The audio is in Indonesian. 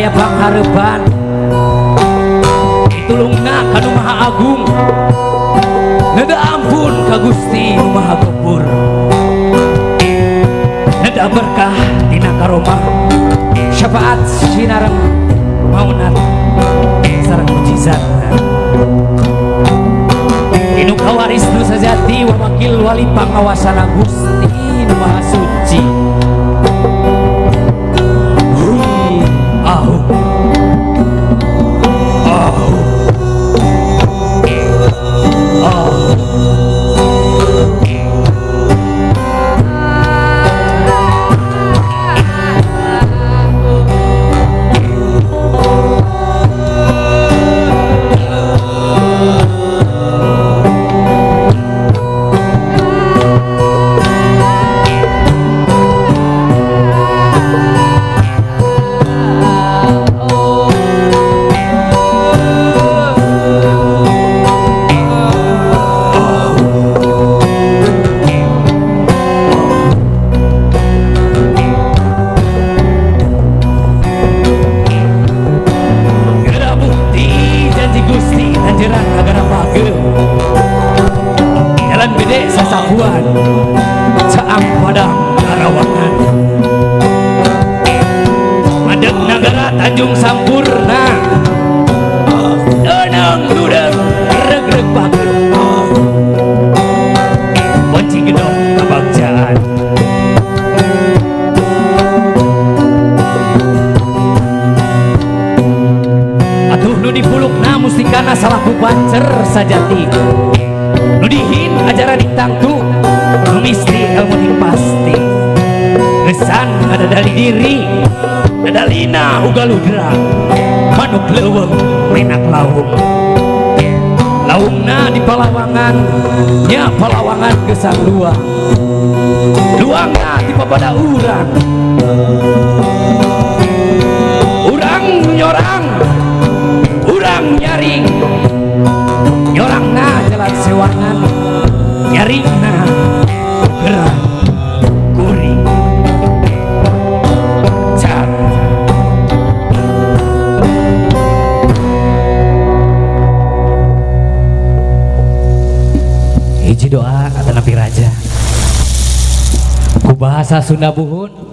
aya pangharepan ditulungna ka Nu Maha Agung, neda ampun ka Gusti Nu Maha Gopur, neda berkah dina karomah syafaat sinareng maunat sareng mujizat Inu kawaris nu sajati wa wakil wali pangawasana Gusti Nu Maha Suci. Ahum ahum ahum Caang Padang Karawangan Madeg Nagara Tanjung Sampurna Deneng Ludeng Regreg Bagel Bonci Gedong Kabagjaan atuh nu dipulukna mustikana salaku bancer sajati nu dihin ajaran ditangtu nu misti ilmu dipasti gesan ada dari diri ada lina uga ludra manuk leuweung menak laung laungna di Palawangan nya Palawangan gesan luangna di papada urang urang nyorang urang nyaring nyorangna jalan sewangan nyaringna gerak kuring car hiji doa kata Nabi Raja ku bahasa Sunda Buhun